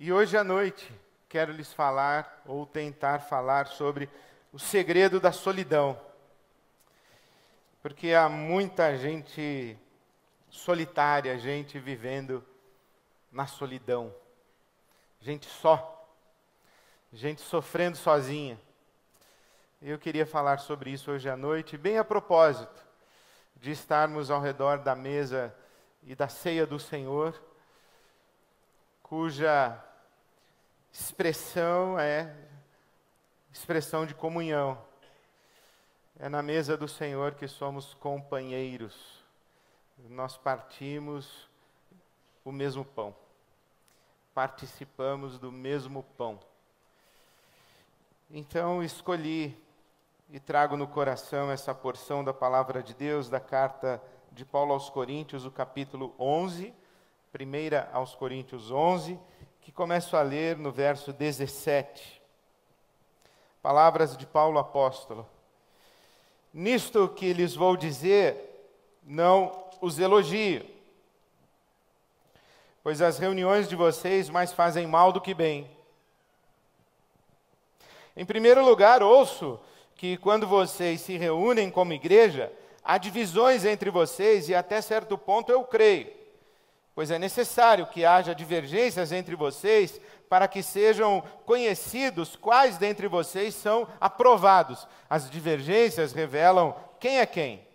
E hoje à noite quero lhes falar ou tentar falar sobre o segredo da solidão. Porque há muita gente solitária, gente vivendo na solidão. Gente só, gente sofrendo sozinha. Eu queria falar sobre isso hoje à noite, bem a propósito de estarmos ao redor da mesa e da ceia do Senhor, cuja expressão é expressão de comunhão. É na mesa do Senhor que somos companheiros. Nós partimos o mesmo pão. Participamos do mesmo pão. Então escolhi e trago no coração essa porção da palavra de Deus, da carta de Paulo aos Coríntios, o capítulo 11, 1 aos Coríntios 11, que começo a ler no verso 17. Palavras de Paulo apóstolo. Nisto que lhes vou dizer, não os elogio, pois as reuniões de vocês mais fazem mal do que bem. Em primeiro lugar, ouço que quando vocês se reúnem como igreja, há divisões entre vocês e até certo ponto eu creio, pois é necessário que haja divergências entre vocês para que sejam conhecidos quais dentre vocês são aprovados. As divergências revelam quem é quem.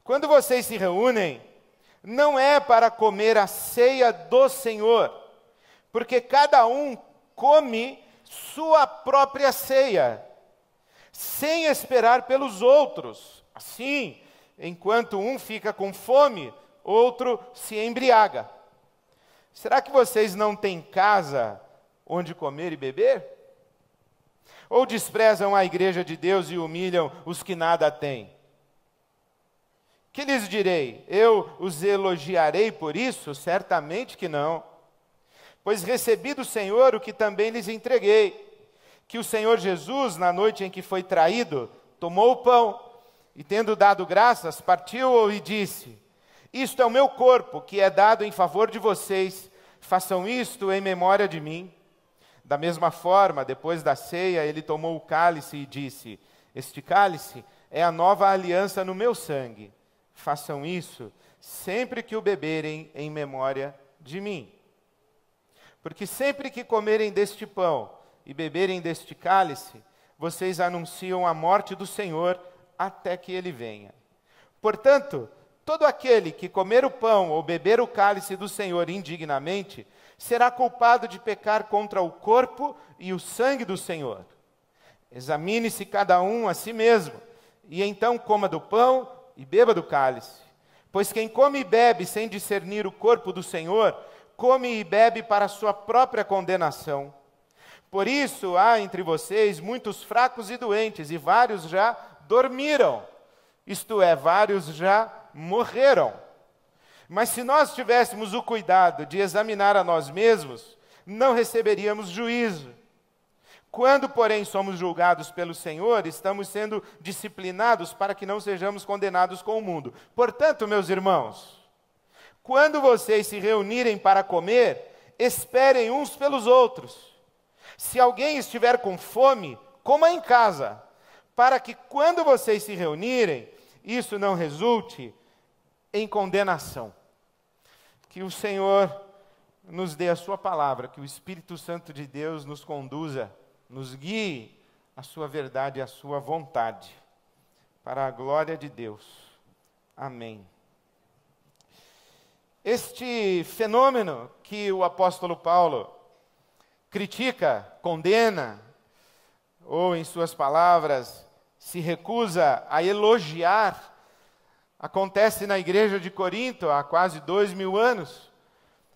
Quando vocês se reúnem, não é para comer a ceia do Senhor, porque cada um come sua própria ceia, sem esperar pelos outros. Assim, enquanto um fica com fome, outro se embriaga. Será que vocês não têm casa onde comer e beber? Ou desprezam a igreja de Deus e humilham os que nada têm? Que lhes direi? Eu os elogiarei por isso? Certamente que não. Pois recebi do Senhor o que também lhes entreguei, que o Senhor Jesus, na noite em que foi traído, tomou o pão, e tendo dado graças, partiu-o e disse: isto é o meu corpo, que é dado em favor de vocês, façam isto em memória de mim. Da mesma forma, depois da ceia, ele tomou o cálice e disse: este cálice é a nova aliança no meu sangue. Façam isso sempre que o beberem em memória de mim. Porque sempre que comerem deste pão e beberem deste cálice, vocês anunciam a morte do Senhor até que ele venha. Portanto, todo aquele que comer o pão ou beber o cálice do Senhor indignamente, será culpado de pecar contra o corpo e o sangue do Senhor. Examine-se cada um a si mesmo, e então coma do pão e beba do cálice. Pois quem come e bebe sem discernir o corpo do Senhor, come e bebe para a sua própria condenação. Por isso há entre vocês muitos fracos e doentes, e vários já dormiram, isto é, vários já morreram. Mas se nós tivéssemos o cuidado de examinar a nós mesmos, não receberíamos juízo. Quando, porém, somos julgados pelo Senhor, estamos sendo disciplinados para que não sejamos condenados com o mundo. Portanto, meus irmãos, quando vocês se reunirem para comer, esperem uns pelos outros. Se alguém estiver com fome, coma em casa, para que quando vocês se reunirem, isso não resulte em condenação. Que o Senhor nos dê a sua palavra, que o Espírito Santo de Deus nos conduza, nos guie a sua verdade e a sua vontade, para a glória de Deus. Amém. Este fenômeno que o apóstolo Paulo critica, condena, ou em suas palavras, se recusa a elogiar, acontece na igreja de Corinto há quase 2000 anos,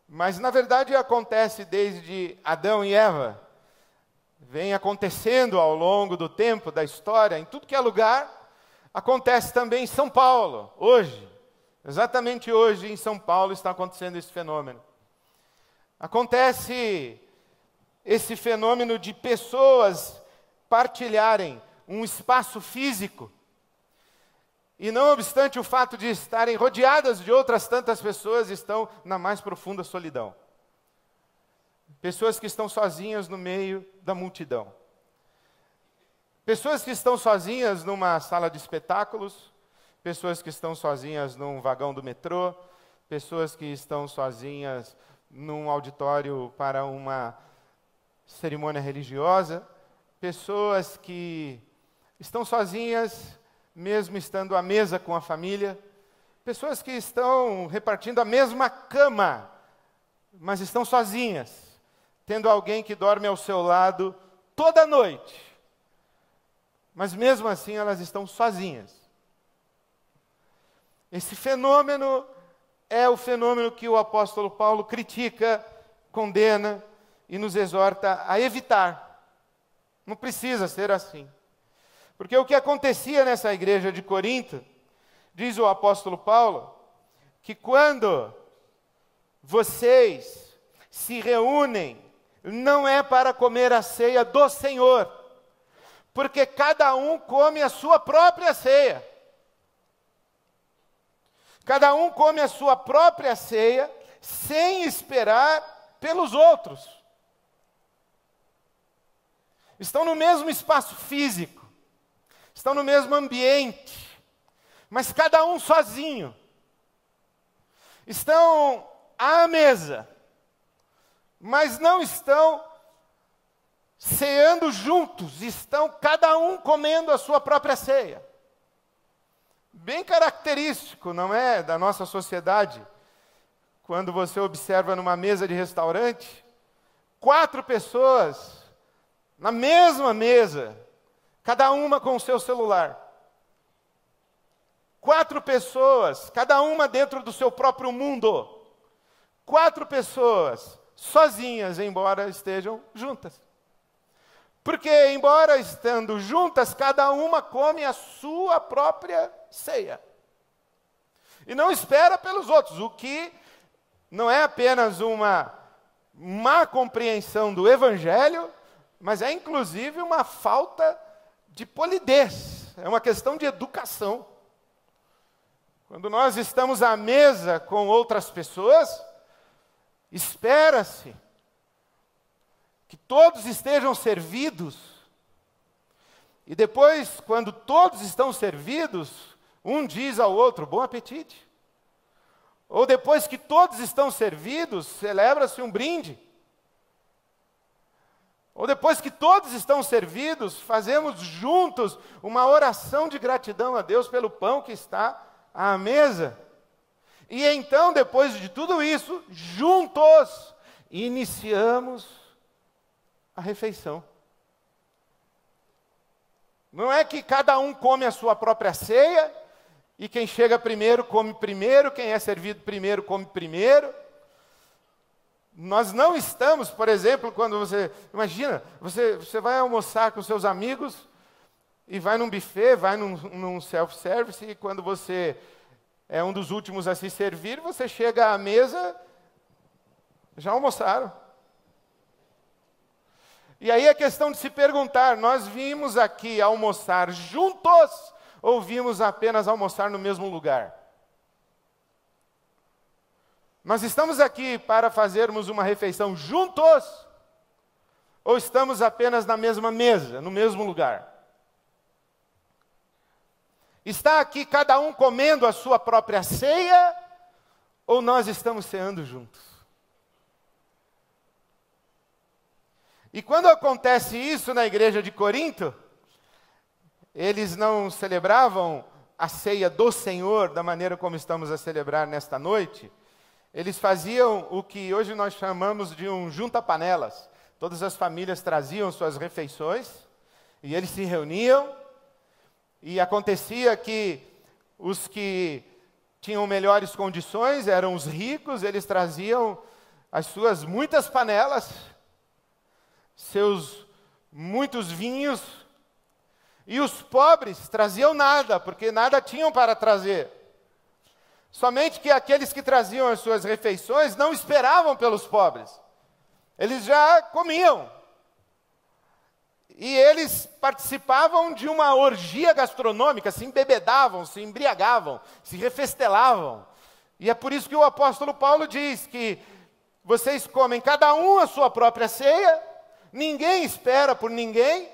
mas na verdade acontece desde Adão e Eva, vem acontecendo ao longo do tempo, da história, em tudo que é lugar, acontece também em São Paulo, hoje, exatamente hoje em São Paulo está acontecendo esse fenômeno. Acontece esse fenômeno de pessoas partilharem um espaço físico, e não obstante o fato de estarem rodeadas de outras tantas pessoas, estão na mais profunda solidão. Pessoas que estão sozinhas no meio da multidão. Pessoas que estão sozinhas numa sala de espetáculos, pessoas que estão sozinhas num vagão do metrô, pessoas que estão sozinhas num auditório para uma cerimônia religiosa, pessoas que estão sozinhas mesmo estando à mesa com a família, pessoas que estão repartindo a mesma cama, mas estão sozinhas, tendo alguém que dorme ao seu lado toda noite. Mas mesmo assim elas estão sozinhas. Esse fenômeno é o fenômeno que o apóstolo Paulo critica, condena e nos exorta a evitar. Não precisa ser assim. Porque o que acontecia nessa igreja de Corinto, diz o apóstolo Paulo, que quando vocês se reúnem, não é para comer a ceia do Senhor, porque cada um come a sua própria ceia. Cada um come a sua própria ceia, sem esperar pelos outros. Estão no mesmo espaço físico, estão no mesmo ambiente, mas cada um sozinho. Estão à mesa, mas não estão ceando juntos, estão cada um comendo a sua própria ceia. Bem característico, não é, da nossa sociedade, quando você observa numa mesa de restaurante, 4 pessoas na mesma mesa, cada uma com o seu celular. 4 pessoas, cada uma dentro do seu próprio mundo. 4 pessoas sozinhas, embora estejam juntas. Porque, embora estando juntas, cada uma come a sua própria ceia. E não espera pelos outros, o que não é apenas uma má compreensão do Evangelho, mas é inclusive uma falta de polidez, é uma questão de educação. Quando nós estamos à mesa com outras pessoas, espera-se que todos estejam servidos, e depois, quando todos estão servidos, um diz ao outro, bom apetite. Ou depois que todos estão servidos, celebra-se um brinde. Ou depois que todos estão servidos, fazemos juntos uma oração de gratidão a Deus pelo pão que está à mesa. E então, depois de tudo isso, juntos, iniciamos a refeição. Não é que cada um come a sua própria ceia, e quem chega primeiro come primeiro, quem é servido primeiro come primeiro. Nós não estamos, por exemplo, quando você... Imagina, você vai almoçar com seus amigos, e vai num buffet, vai num self-service, e quando você é um dos últimos a se servir, você chega à mesa, já almoçaram. E aí é questão de se perguntar, nós vimos aqui almoçar juntos, ou vimos apenas almoçar no mesmo lugar? Nós estamos aqui para fazermos uma refeição juntos, ou estamos apenas na mesma mesa, no mesmo lugar? Está aqui cada um comendo a sua própria ceia, ou nós estamos ceando juntos? E quando acontece isso na igreja de Corinto, eles não celebravam a ceia do Senhor da maneira como estamos a celebrar nesta noite. Eles faziam o que hoje nós chamamos de um junta-panelas. Todas as famílias traziam suas refeições, e eles se reuniam, e acontecia que os que tinham melhores condições eram os ricos, eles traziam as suas muitas panelas, seus muitos vinhos, e os pobres traziam nada, porque nada tinham para trazer. Somente que aqueles que traziam as suas refeições não esperavam pelos pobres. Eles já comiam. E eles participavam de uma orgia gastronômica, se embebedavam, se embriagavam, se refestelavam. E é por isso que o apóstolo Paulo diz que Vocês comem cada um a sua própria ceia, ninguém espera por ninguém,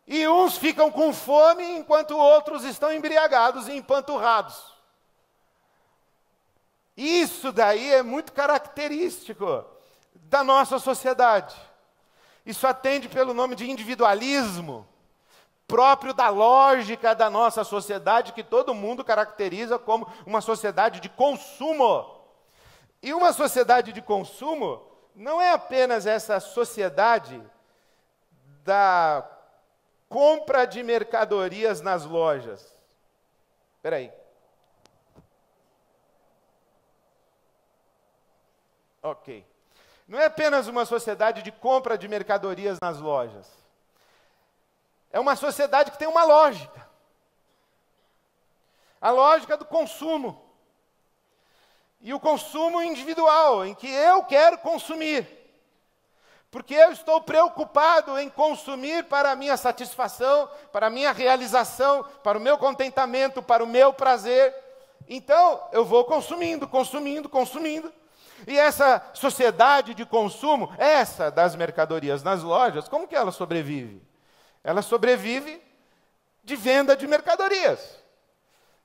e uns ficam com fome enquanto outros estão embriagados e empanturrados. Isso daí é muito característico da nossa sociedade. Isso atende pelo nome de individualismo, próprio da lógica da nossa sociedade, que todo mundo caracteriza como uma sociedade de consumo. E uma sociedade de consumo não é apenas essa sociedade da compra de mercadorias nas lojas. Espera aí. Ok. Não é apenas uma sociedade de compra de mercadorias nas lojas. É uma sociedade que tem uma lógica. A lógica do consumo. E o consumo individual, em que eu quero consumir. Porque eu estou preocupado em consumir para a minha satisfação, para a minha realização, para o meu contentamento, para o meu prazer. Então, eu vou consumindo. E essa sociedade de consumo, essa das mercadorias nas lojas, como que ela sobrevive? Ela sobrevive de venda de mercadorias.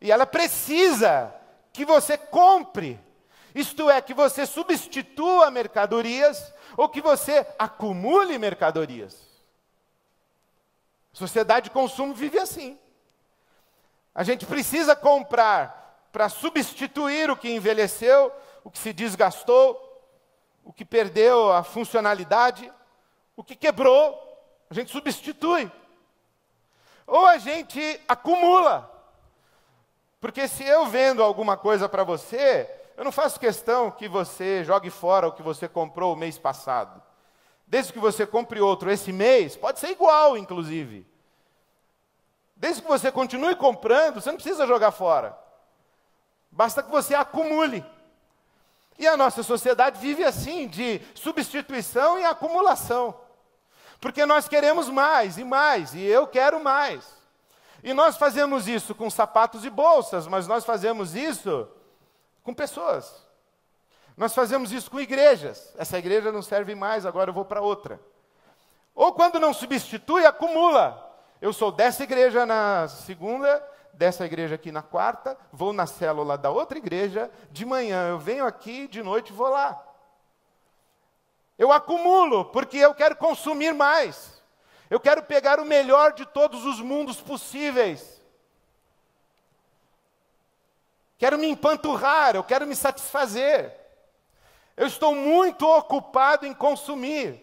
E ela precisa que você compre, isto é, que você substitua mercadorias ou que você acumule mercadorias. A sociedade de consumo vive assim. A gente precisa comprar para substituir o que envelheceu, o que se desgastou, o que perdeu a funcionalidade, o que quebrou, a gente substitui. Ou a gente acumula. Porque se eu vendo alguma coisa para você, eu não faço questão que você jogue fora o que você comprou o mês passado. Desde que você compre outro esse mês, pode ser igual, inclusive. Desde que você continue comprando, você não precisa jogar fora. Basta que você acumule. E a nossa sociedade vive assim, de substituição e acumulação. Porque nós queremos mais, e eu quero mais. E nós fazemos isso com sapatos e bolsas, mas nós fazemos isso com pessoas. Nós fazemos isso com igrejas. Essa igreja não serve mais, agora eu vou para outra. Ou quando não substitui, acumula. Eu sou dessa igreja na segunda, dessa igreja aqui na quarta, vou na célula da outra igreja, de manhã eu venho aqui, de noite vou lá. Eu acumulo, porque eu quero consumir mais. Eu quero pegar o melhor de todos os mundos possíveis. Quero me empanturrar, eu quero me satisfazer. Eu estou muito ocupado em consumir.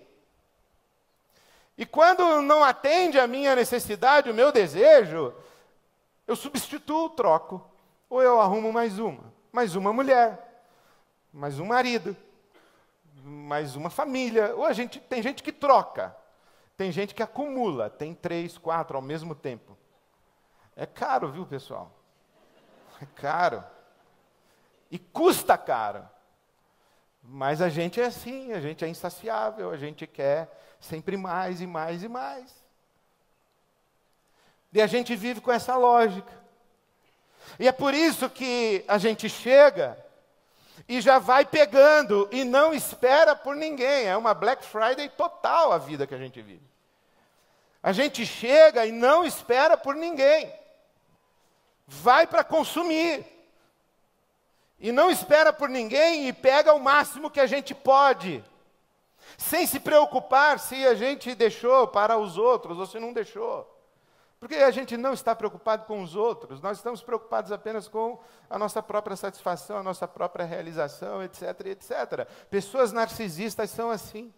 E quando não atende a minha necessidade, o meu desejo, eu substituo, troco. Ou eu arrumo mais uma mulher, mais um marido, mais uma família. Ou tem gente que troca, tem gente que acumula, tem 3, 4 ao mesmo tempo. É caro, viu, pessoal? É caro. E custa caro. Mas a gente é assim, a gente é insaciável, a gente quer sempre mais e mais e mais. E a gente vive com essa lógica. E é por isso que a gente chega e já vai pegando e não espera por ninguém. É uma Black Friday total a vida que a gente vive. A gente chega e não espera por ninguém. Vai para consumir. E não espera por ninguém e pega o máximo que a gente pode. Sem se preocupar se a gente deixou para os outros ou se não deixou. Porque a gente não está preocupado com os outros, nós estamos preocupados apenas com a nossa própria satisfação, a nossa própria realização, etc, etc. Pessoas narcisistas são assim.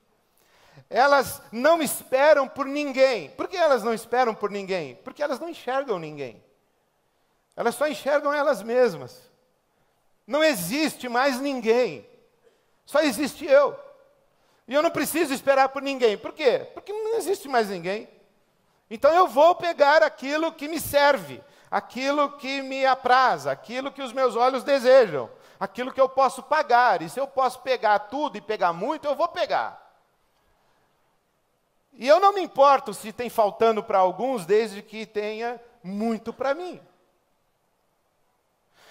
Elas não esperam por ninguém. Por que elas não esperam por ninguém? Porque elas não enxergam ninguém. Elas só enxergam elas mesmas. Não existe mais ninguém. Só existe eu. E eu não preciso esperar por ninguém. Por quê? Porque não existe mais ninguém. Então eu vou pegar aquilo que me serve, aquilo que me apraz, aquilo que os meus olhos desejam, aquilo que eu posso pagar. E se eu posso pegar tudo e pegar muito, eu vou pegar. E eu não me importo se tem faltando para alguns, desde que tenha muito para mim.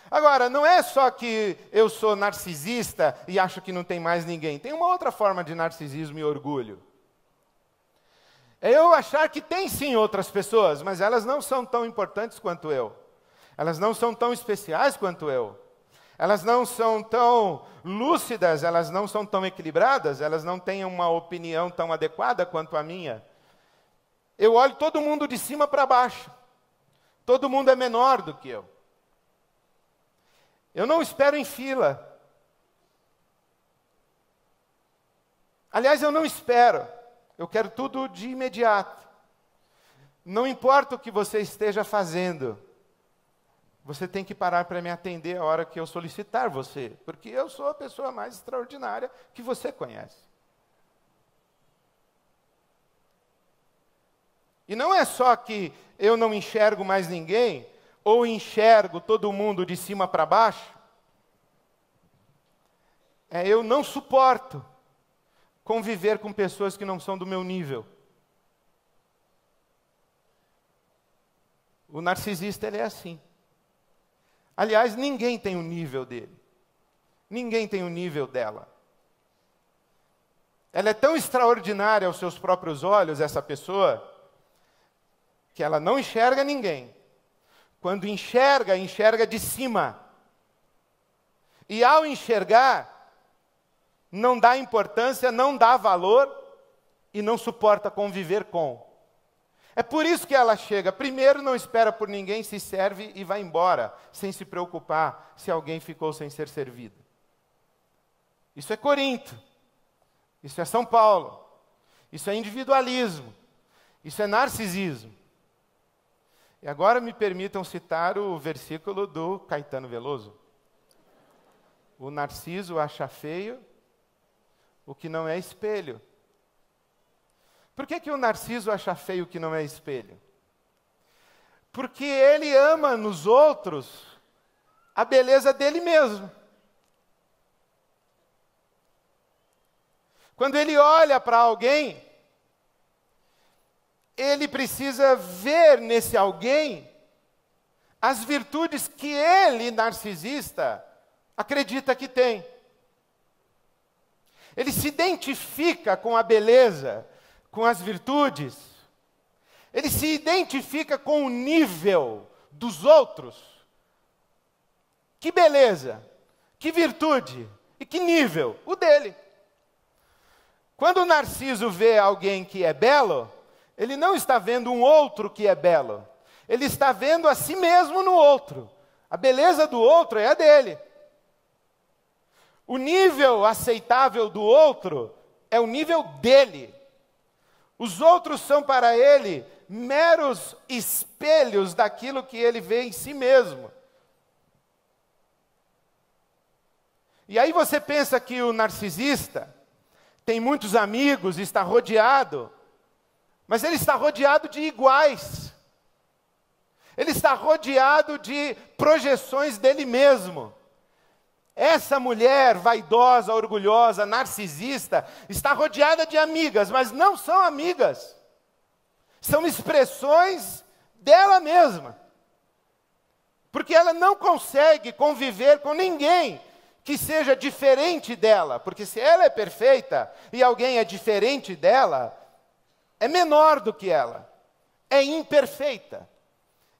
Agora, não é só que eu sou narcisista e acho que não tem mais ninguém. Tem uma outra forma de narcisismo e orgulho. É eu achar que tem sim outras pessoas, mas elas não são tão importantes quanto eu. Elas não são tão especiais quanto eu. Elas não são tão lúcidas, elas não são tão equilibradas, elas não têm uma opinião tão adequada quanto a minha. Eu olho todo mundo de cima para baixo. Todo mundo é menor do que eu. Eu não espero em fila. Aliás, eu não espero. Eu quero tudo de imediato. Não importa o que você esteja fazendo, você tem que parar para me atender a hora que eu solicitar você, porque eu sou a pessoa mais extraordinária que você conhece. E não é só que eu não enxergo mais ninguém, ou enxergo todo mundo de cima para baixo. Eu não suporto conviver com pessoas que não são do meu nível. O narcisista, ele é assim. Aliás, ninguém tem o nível dele. Ninguém tem o nível dela. Ela é tão extraordinária aos seus próprios olhos, essa pessoa, que ela não enxerga ninguém. Quando enxerga, enxerga de cima. E ao enxergar, não dá importância, não dá valor e não suporta conviver com. É por isso que ela chega. Primeiro, não espera por ninguém, se serve e vai embora, sem se preocupar se alguém ficou sem ser servido. Isso é Corinto. Isso é São Paulo. Isso é individualismo. Isso é narcisismo. E agora me permitam citar o versículo do Caetano Veloso. O narciso acha feio o que não é espelho. Por que o narciso acha feio o que não é espelho? Porque ele ama nos outros a beleza dele mesmo. Quando ele olha para alguém, ele precisa ver nesse alguém as virtudes que ele, narcisista, acredita que tem. Ele se identifica com a beleza, com as virtudes. Ele se identifica com o nível dos outros. Que beleza, que virtude e que nível? O dele. Quando o narciso vê alguém que é belo, ele não está vendo um outro que é belo. Ele está vendo a si mesmo no outro. A beleza do outro é a dele. O nível aceitável do outro é o nível dele. Os outros são para ele meros espelhos daquilo que ele vê em si mesmo. E aí você pensa que o narcisista tem muitos amigos, está rodeado, mas ele está rodeado de iguais. Ele está rodeado de projeções dele mesmo. Essa mulher vaidosa, orgulhosa, narcisista, está rodeada de amigas, mas não são amigas. São expressões dela mesma. Porque ela não consegue conviver com ninguém que seja diferente dela. Porque se ela é perfeita e alguém é diferente dela, é menor do que ela. É imperfeita.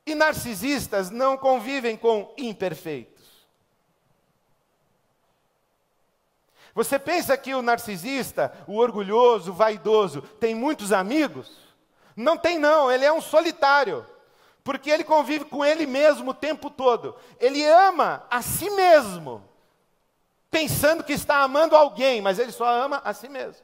E narcisistas não convivem com imperfeitos. Você pensa que o narcisista, o orgulhoso, o vaidoso, tem muitos amigos? Não tem não, ele é um solitário. Porque ele convive com ele mesmo o tempo todo. Ele ama a si mesmo, pensando que está amando alguém, mas ele só ama a si mesmo.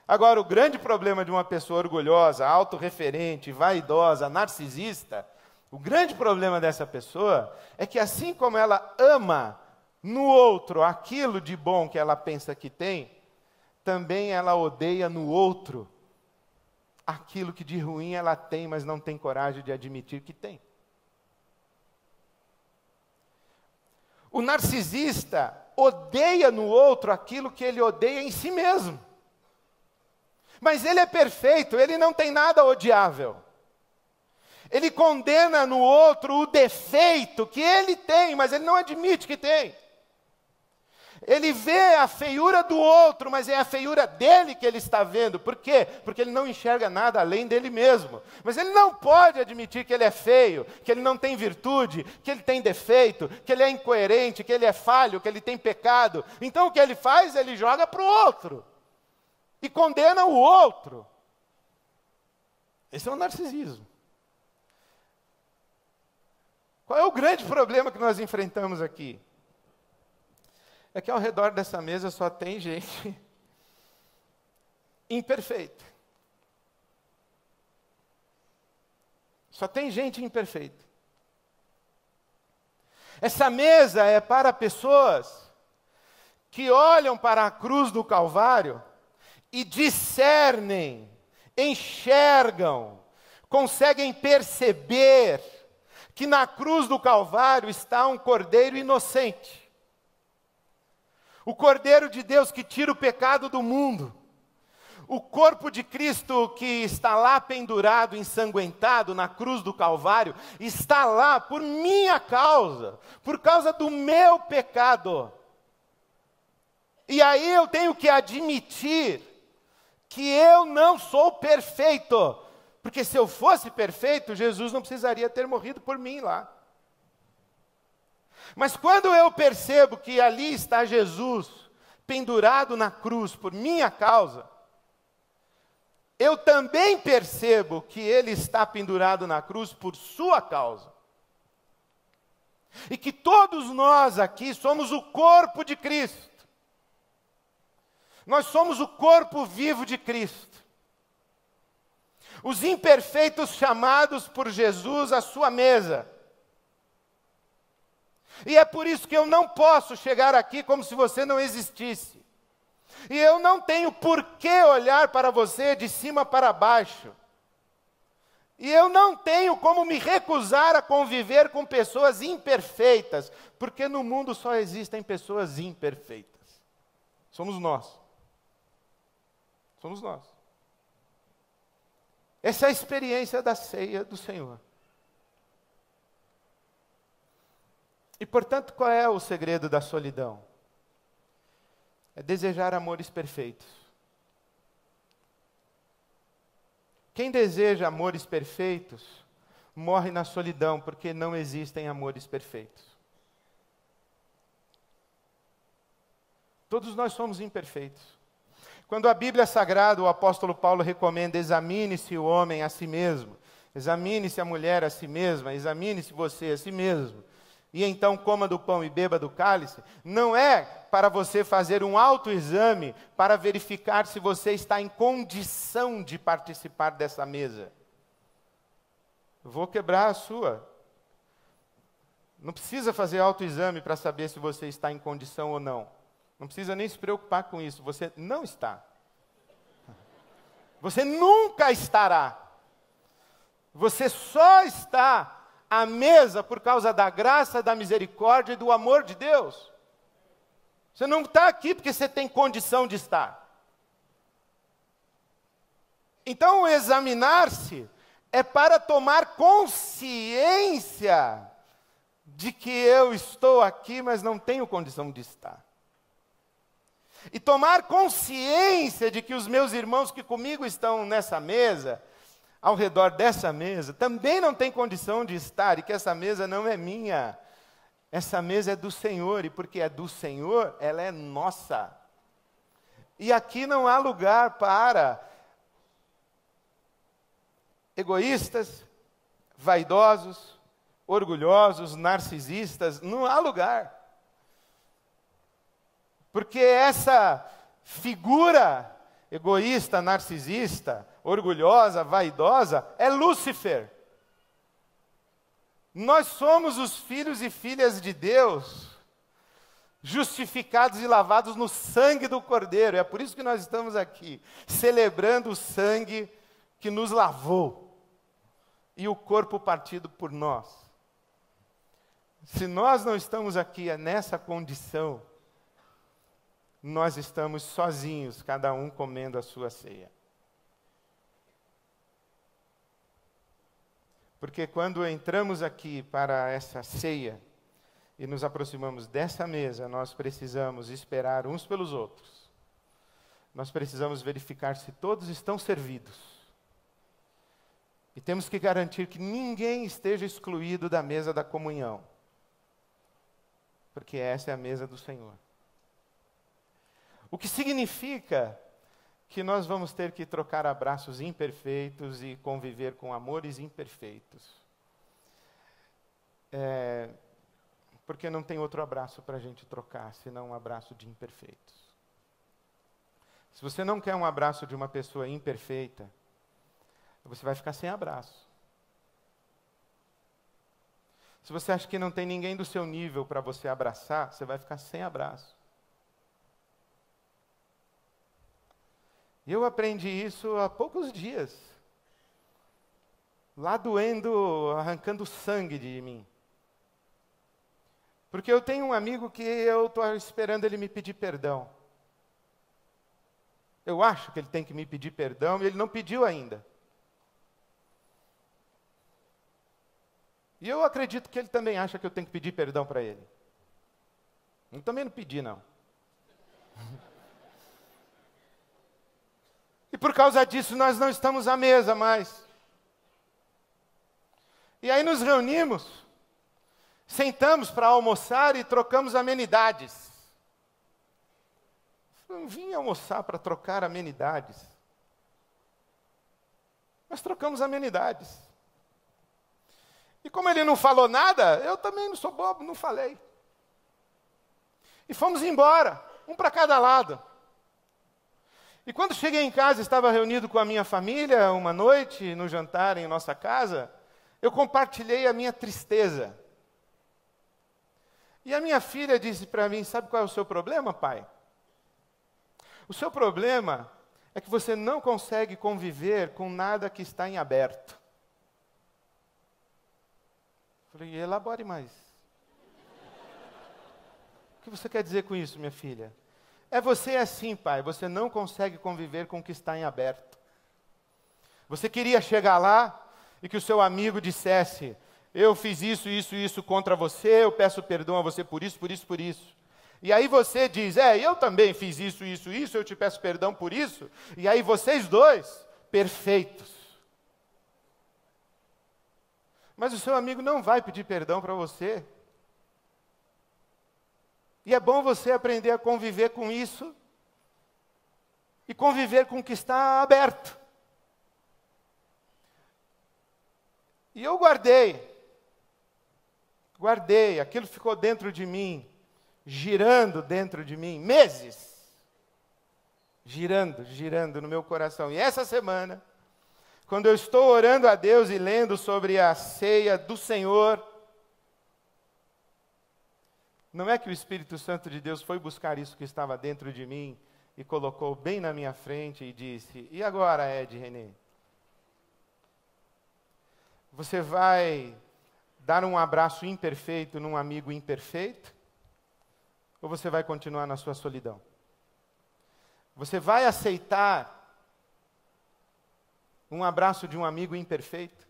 Agora, o grande problema de uma pessoa orgulhosa, autorreferente, vaidosa, narcisista, o grande problema dessa pessoa é que assim como ela ama no outro aquilo de bom que ela pensa que tem, também ela odeia no outro aquilo que de ruim ela tem, mas não tem coragem de admitir que tem. O narcisista odeia no outro aquilo que ele odeia em si mesmo. Mas ele é perfeito, ele não tem nada odiável. Ele condena no outro o defeito que ele tem, mas ele não admite que tem. Ele vê a feiura do outro, mas é a feiura dele que ele está vendo. Por quê? Porque ele não enxerga nada além dele mesmo. Mas ele não pode admitir que ele é feio, que ele não tem virtude, que ele tem defeito, que ele é incoerente, que ele é falho, que ele tem pecado. Então o que ele faz? Ele joga para o outro. E condena o outro. Esse é o narcisismo. Qual é o grande problema que nós enfrentamos aqui? É que ao redor dessa mesa só tem gente imperfeita. Só tem gente imperfeita. Essa mesa é para pessoas que olham para a cruz do Calvário e discernem, enxergam, conseguem perceber que na cruz do Calvário está um cordeiro inocente. O Cordeiro de Deus que tira o pecado do mundo. O corpo de Cristo que está lá pendurado, ensanguentado na cruz do Calvário, está lá por minha causa, por causa do meu pecado. E aí eu tenho que admitir que eu não sou perfeito. Porque se eu fosse perfeito, Jesus não precisaria ter morrido por mim lá. Mas quando eu percebo que ali está Jesus, pendurado na cruz por minha causa, eu também percebo que Ele está pendurado na cruz por sua causa. E que todos nós aqui somos o corpo de Cristo. Nós somos o corpo vivo de Cristo. Os imperfeitos chamados por Jesus à sua mesa. E é por isso que eu não posso chegar aqui como se você não existisse. E eu não tenho por que olhar para você de cima para baixo. E eu não tenho como me recusar a conviver com pessoas imperfeitas, porque no mundo só existem pessoas imperfeitas. Somos nós. Somos nós. Essa é a experiência da ceia do Senhor. E, portanto, qual é o segredo da solidão? É desejar amores perfeitos. Quem deseja amores perfeitos, morre na solidão, porque não existem amores perfeitos. Todos nós somos imperfeitos. Quando a Bíblia Sagrada, o apóstolo Paulo recomenda, examine-se o homem a si mesmo, examine-se a mulher a si mesma, examine-se você a si mesmo, e então coma do pão e beba do cálice, não é para você fazer um autoexame para verificar se você está em condição de participar dessa mesa. Eu vou quebrar a sua. Não precisa fazer autoexame para saber se você está em condição ou não. Não precisa nem se preocupar com isso, você não está. Você nunca estará. Você só está à mesa por causa da graça, da misericórdia e do amor de Deus. Você não está aqui porque você tem condição de estar. Então, o examinar-se é para tomar consciência de que eu estou aqui, mas não tenho condição de estar. E tomar consciência de que os meus irmãos que comigo estão nessa mesa, ao redor dessa mesa, também não têm condição de estar, e que essa mesa não é minha. Essa mesa é do Senhor, e porque é do Senhor, ela é nossa. E aqui não há lugar para egoístas, vaidosos, orgulhosos, narcisistas, não há lugar. Porque essa figura egoísta, narcisista, orgulhosa, vaidosa, é Lúcifer. Nós somos os filhos e filhas de Deus, justificados e lavados no sangue do Cordeiro. É por isso que nós estamos aqui, celebrando o sangue que nos lavou e o corpo partido por nós. Se nós não estamos aqui nessa condição, nós estamos sozinhos, cada um comendo a sua ceia. Porque quando entramos aqui para essa ceia e nos aproximamos dessa mesa, nós precisamos esperar uns pelos outros. Nós precisamos verificar se todos estão servidos. E temos que garantir que ninguém esteja excluído da mesa da comunhão. Porque essa é a mesa do Senhor. O que significa que nós vamos ter que trocar abraços imperfeitos e conviver com amores imperfeitos. Porque não tem outro abraço para a gente trocar, senão um abraço de imperfeitos. Se você não quer um abraço de uma pessoa imperfeita, você vai ficar sem abraço. Se você acha que não tem ninguém do seu nível para você abraçar, você vai ficar sem abraço. E eu aprendi isso há poucos dias. Lá doendo, arrancando sangue de mim. Porque eu tenho um amigo que eu estou esperando ele me pedir perdão. Eu acho que ele tem que me pedir perdão e ele não pediu ainda. E eu acredito que ele também acha que eu tenho que pedir perdão para ele. Eu também não pedi, não. E por causa disso nós não estamos à mesa mais. E aí nos reunimos, sentamos para almoçar e trocamos amenidades. Eu não vim almoçar para trocar amenidades. Nós trocamos amenidades. E como ele não falou nada, eu também não sou bobo, não falei. E fomos embora, um para cada lado. E quando cheguei em casa, estava reunido com a minha família, uma noite, no jantar em nossa casa, eu compartilhei a minha tristeza. E a minha filha disse para mim, sabe qual é o seu problema, pai? O seu problema é que você não consegue conviver com nada que está em aberto. Falei, elabore mais. O que você quer dizer com isso, minha filha? Você assim, pai, você não consegue conviver com o que está em aberto. Você queria chegar lá e que o seu amigo dissesse, eu fiz isso, isso, isso contra você, eu peço perdão a você por isso, por isso, por isso. E aí você diz, eu também fiz isso, isso, isso, eu te peço perdão por isso. E aí vocês dois, perfeitos. Mas o seu amigo não vai pedir perdão para você. E é bom você aprender a conviver com isso e conviver com o que está aberto. E eu guardei, aquilo ficou dentro de mim, girando dentro de mim, meses, girando no meu coração. E essa semana, quando eu estou orando a Deus e lendo sobre a ceia do Senhor, não é que o Espírito Santo de Deus foi buscar isso que estava dentro de mim e colocou bem na minha frente e disse, e agora, Ed René? Você vai dar um abraço imperfeito num amigo imperfeito? Ou você vai continuar na sua solidão? Você vai aceitar um abraço de um amigo imperfeito?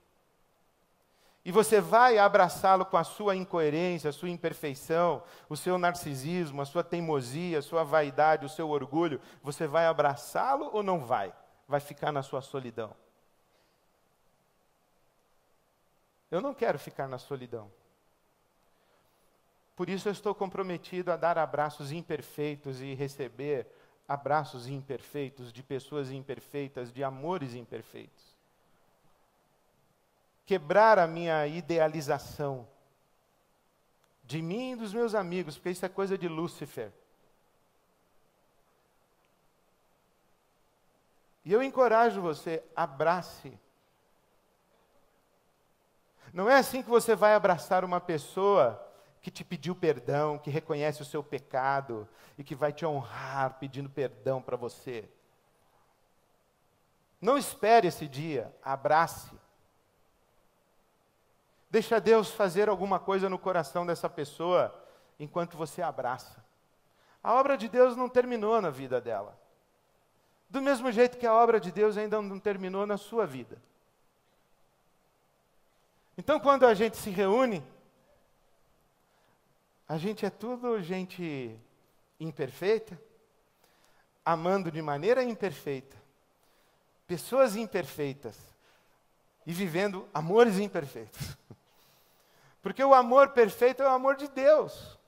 E você vai abraçá-lo com a sua incoerência, a sua imperfeição, o seu narcisismo, a sua teimosia, a sua vaidade, o seu orgulho? Você vai abraçá-lo ou não vai? Vai ficar na sua solidão? Eu não quero ficar na solidão. Por isso eu estou comprometido a dar abraços imperfeitos e receber abraços imperfeitos, de pessoas imperfeitas, de amores imperfeitos. Quebrar a minha idealização de mim e dos meus amigos, porque isso é coisa de Lúcifer. E eu encorajo você, abrace. Não é assim que você vai abraçar uma pessoa que te pediu perdão, que reconhece o seu pecado e que vai te honrar pedindo perdão para você. Não espere esse dia, abrace. Deixa Deus fazer alguma coisa no coração dessa pessoa enquanto você abraça. A obra de Deus não terminou na vida dela. Do mesmo jeito que a obra de Deus ainda não terminou na sua vida. Então, quando a gente se reúne, a gente é tudo gente imperfeita, amando de maneira imperfeita, pessoas imperfeitas e vivendo amores imperfeitos. Porque o amor perfeito é o amor de Deus.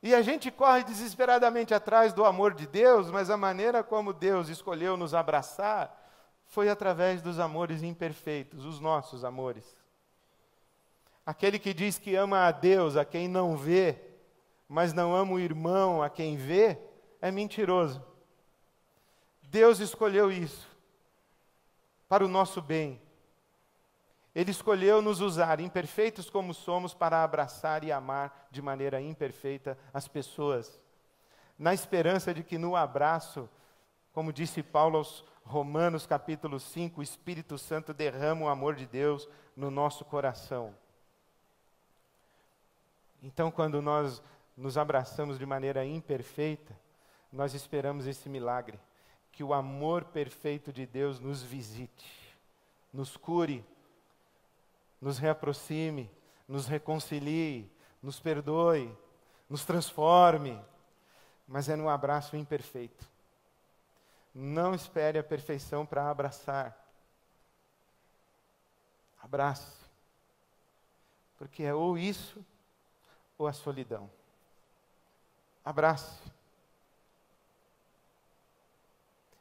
E a gente corre desesperadamente atrás do amor de Deus, mas a maneira como Deus escolheu nos abraçar foi através dos amores imperfeitos, os nossos amores. Aquele que diz que ama a Deus, a quem não vê, mas não ama o irmão, a quem vê, é mentiroso. Deus escolheu isso para o nosso bem. Ele escolheu nos usar, imperfeitos como somos, para abraçar e amar de maneira imperfeita as pessoas, na esperança de que no abraço, como disse Paulo aos Romanos capítulo 5, o Espírito Santo derrama o amor de Deus no nosso coração. Então, quando nós nos abraçamos de maneira imperfeita, nós esperamos esse milagre, que o amor perfeito de Deus nos visite, nos cure, nos reaproxime, nos reconcilie, nos perdoe, nos transforme, mas é num abraço imperfeito. Não espere a perfeição para abraçar. Abrace, porque é ou isso, ou a solidão. Abrace.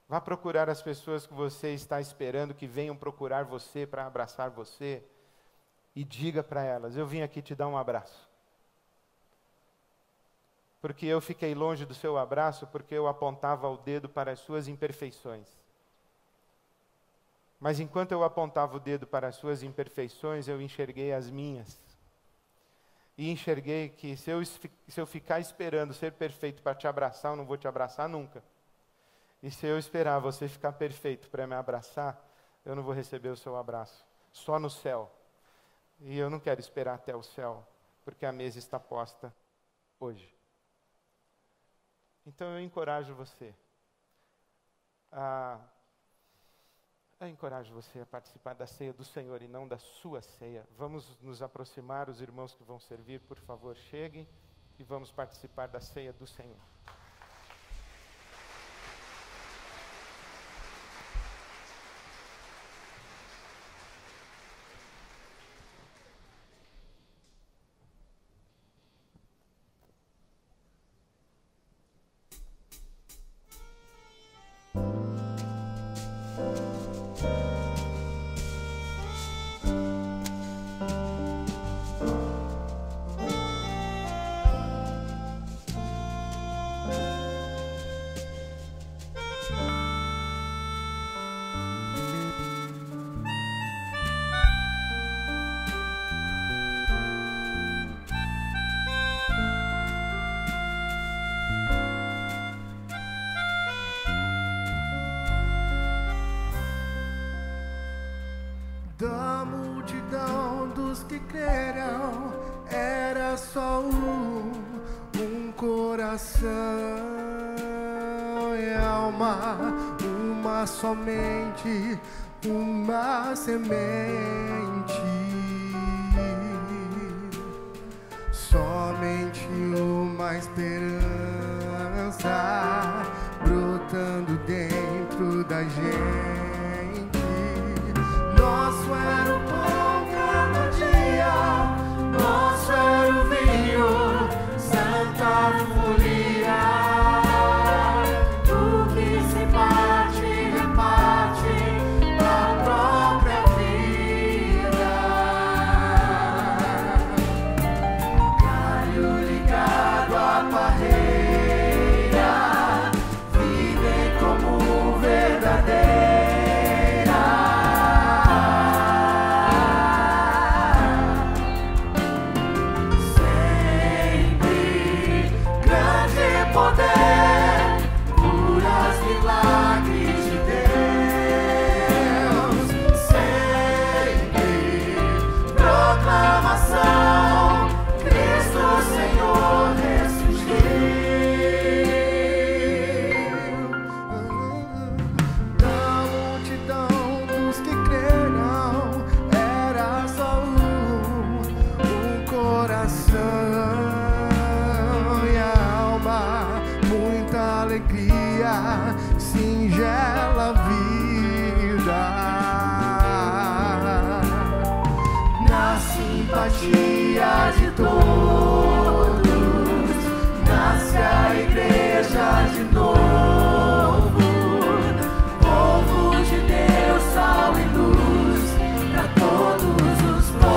Vá procurar as pessoas que você está esperando que venham procurar você para abraçar você e diga para elas: eu vim aqui te dar um abraço. Porque eu fiquei longe do seu abraço porque eu apontava o dedo para as suas imperfeições. Mas enquanto eu apontava o dedo para as suas imperfeições, eu enxerguei as minhas. E enxerguei que se eu ficar esperando ser perfeito para te abraçar, eu não vou te abraçar nunca. E se eu esperar você ficar perfeito para me abraçar, eu não vou receber o seu abraço. Só no céu. E eu não quero esperar até o céu, porque a mesa está posta hoje. Então eu encorajo você eu encorajo você a participar da ceia do Senhor e não da sua ceia. Vamos nos aproximar, os irmãos que vão servir, por favor, cheguem e vamos participar da ceia do Senhor. Da multidão dos que creram, era só um coração e alma, uma somente, uma semente. Somente uma esperança brotando dentro da gente. Nosso era o pão cada dia, nosso era o vinho, santa folia, do que se parte, reparte da própria vida. Galho ligado à parreira, vivem como verdadeira. simpatia de todos, nasce a igreja de novo, povo de Deus, sal e luz para todos os povos.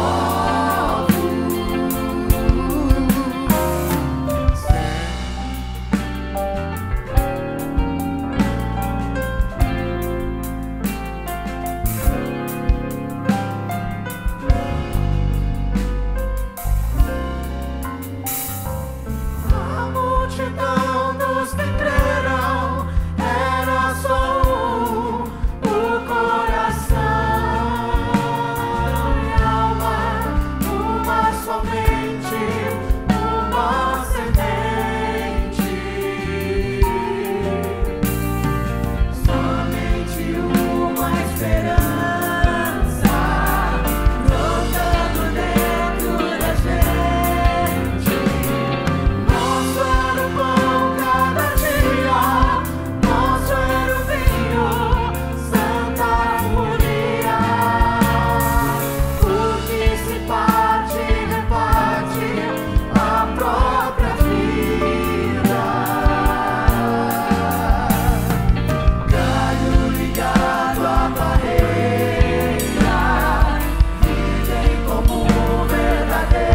A multidão dos que crerão era só o coração e alma, uma somente, uma semente, somente uma esperança brotando dentro da gente. Nosso era o pão cada dia, nosso era o vinho, santa harmonia. O que se parte, reparte a própria vida. Galho ligado à barreira, vida em comum verdadeira.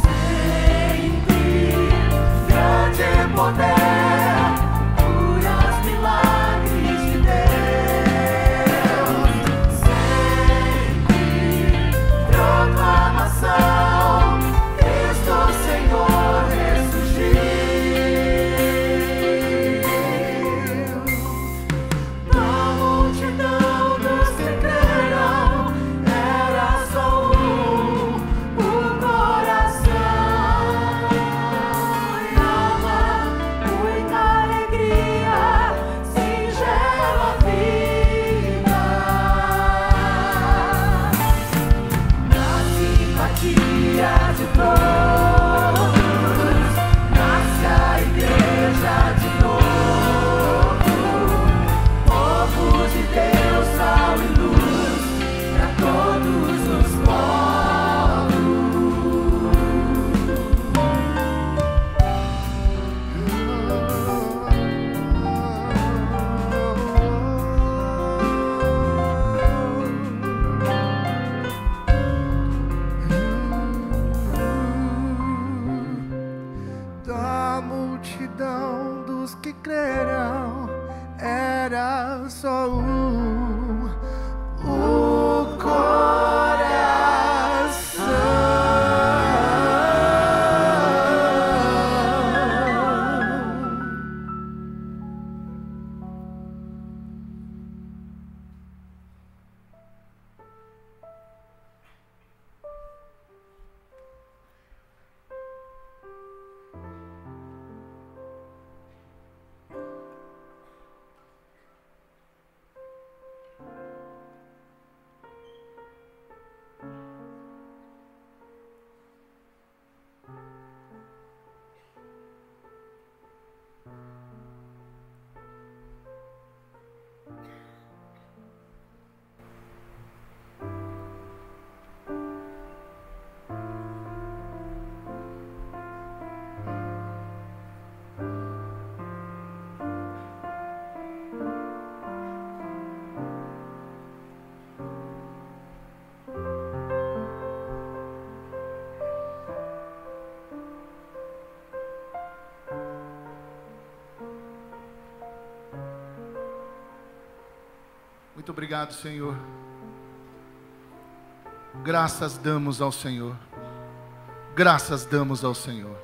Sempre grande poder, curas, milagres de Deus. Sempre proclamação, Cristo Senhor ressurgiu. Na multidão dos que creram era só o coração e alma, muita alegria, singela vida. Na simpatia de todos, nasce a igreja de novo, povo de Deus, sal e luz para todos os da multidão dos que crerão era só o coração. Muito obrigado, Senhor. Graças damos ao Senhor. Graças damos ao Senhor.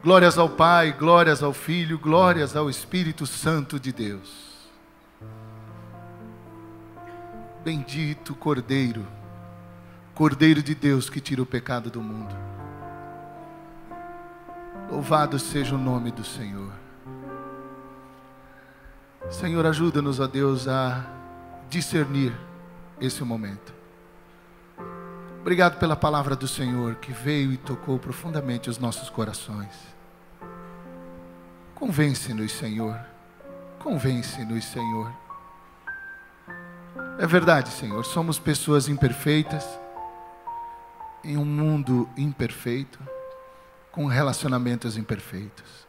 Glórias ao Pai, glórias ao Filho, glórias ao Espírito Santo de Deus. Bendito Cordeiro, Cordeiro de Deus que tira o pecado do mundo. Louvado seja o nome do Senhor. Senhor, ajuda-nos, ó Deus, a discernir esse momento. Obrigado pela palavra do Senhor que veio e tocou profundamente os nossos corações. Convence-nos, Senhor, Convence-nos, Senhor. É verdade, Senhor, somos pessoas imperfeitas, em um mundo imperfeito, com relacionamentos imperfeitos.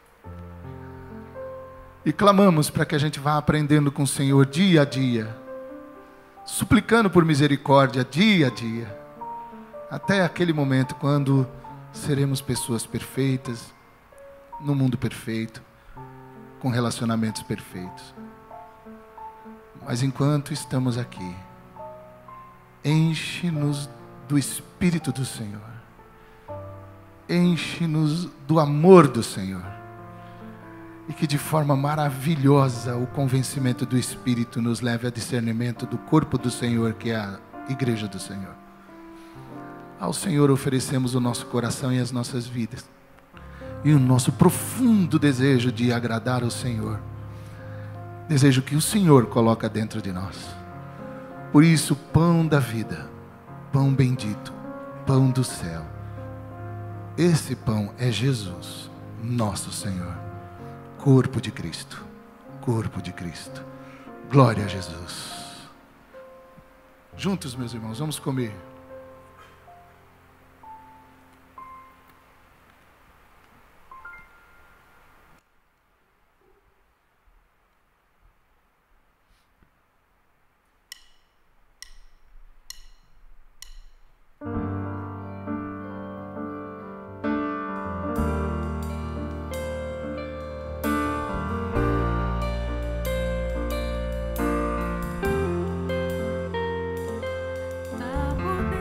E clamamos para que a gente vá aprendendo com o Senhor dia a dia, suplicando por misericórdia dia a dia, até aquele momento quando seremos pessoas perfeitas, no mundo perfeito, com relacionamentos perfeitos. Mas enquanto estamos aqui, enche-nos do Espírito do Senhor, enche-nos do amor do Senhor, e que de forma maravilhosa o convencimento do Espírito nos leve a discernimento do corpo do Senhor, que é a igreja do Senhor. Ao Senhor oferecemos o nosso coração e as nossas vidas, e o nosso profundo desejo de agradar ao Senhor, desejo que o Senhor coloca dentro de nós. Por isso, pão da vida, pão bendito, pão do céu, esse pão é Jesus, nosso Senhor, corpo de Cristo, corpo de Cristo. Glória a Jesus. Juntos, meus irmãos, vamos comer. Amor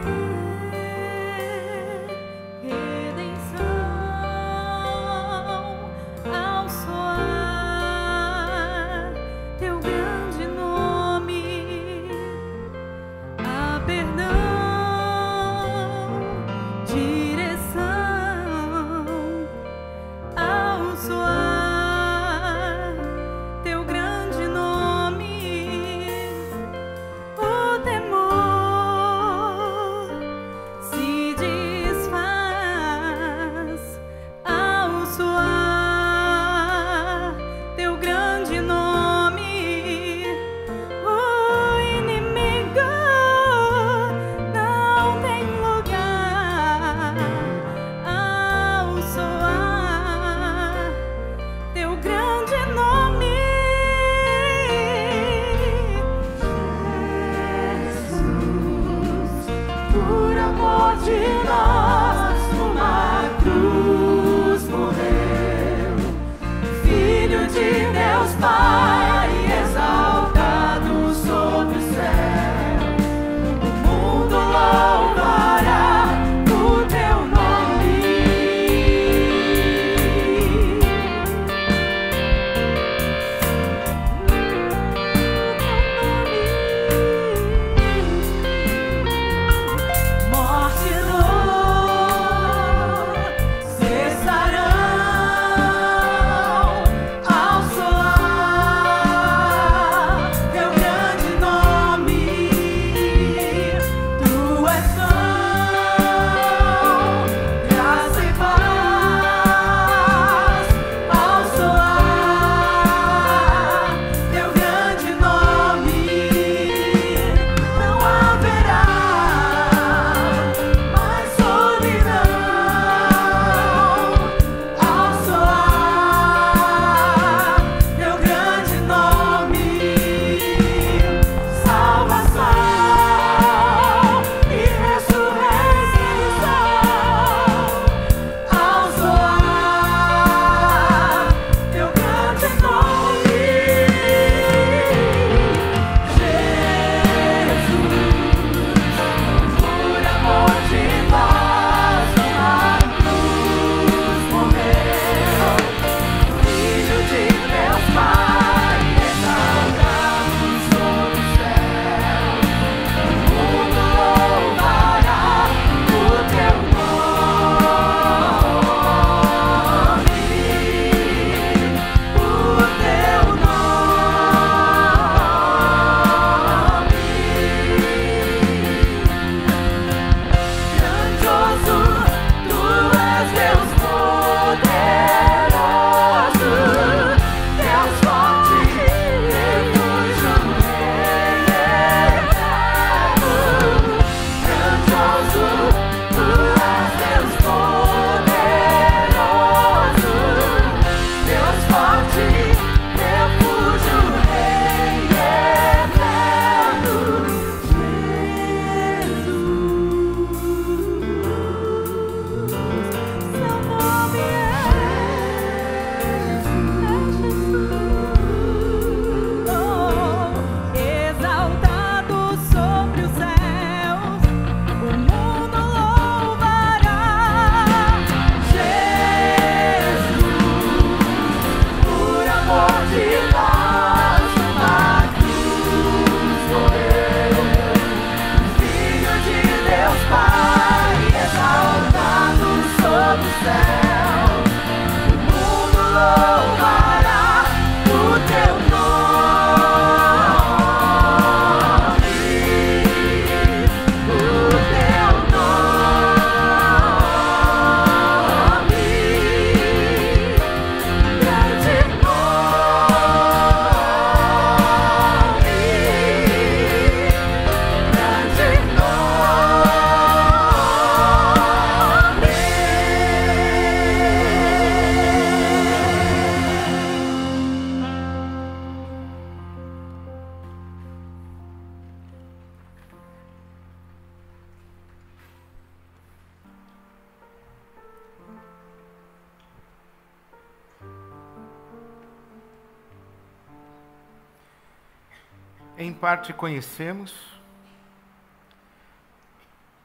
em parte conhecemos.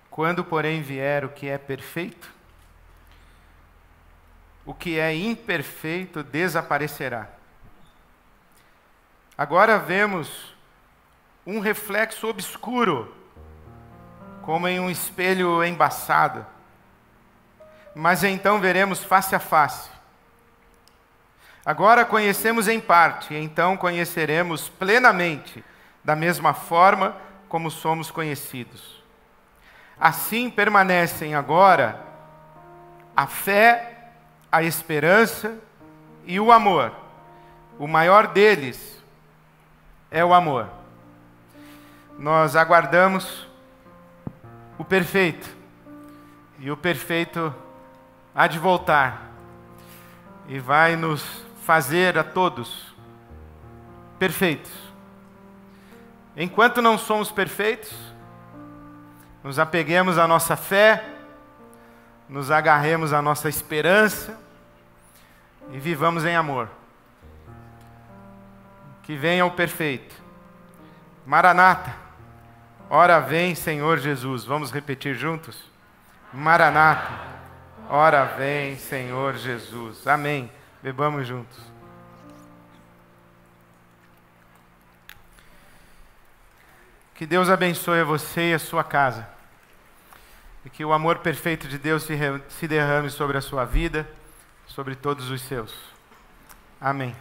Quando, porém, vier o que é perfeito, o que é imperfeito desaparecerá. Agora vemos um reflexo obscuro, como em um espelho embaçado. Mas então veremos face a face. Agora conhecemos em parte, então conheceremos plenamente, da mesma forma como somos conhecidos. Assim permanecem agora a fé, a esperança e o amor. O maior deles é o amor. Nós aguardamos o perfeito, e o perfeito há de voltar, e vai nos fazer a todos perfeitos. Enquanto não somos perfeitos, nos apeguemos à nossa fé, nos agarremos à nossa esperança e vivamos em amor. Que venha o perfeito. Maranata, ora vem, Senhor Jesus. Vamos repetir juntos? Maranata, ora vem, Senhor Jesus. Amém. Bebamos juntos. Que Deus abençoe a você e a sua casa. E que o amor perfeito de Deus se derrame sobre a sua vida, sobre todos os seus. Amém.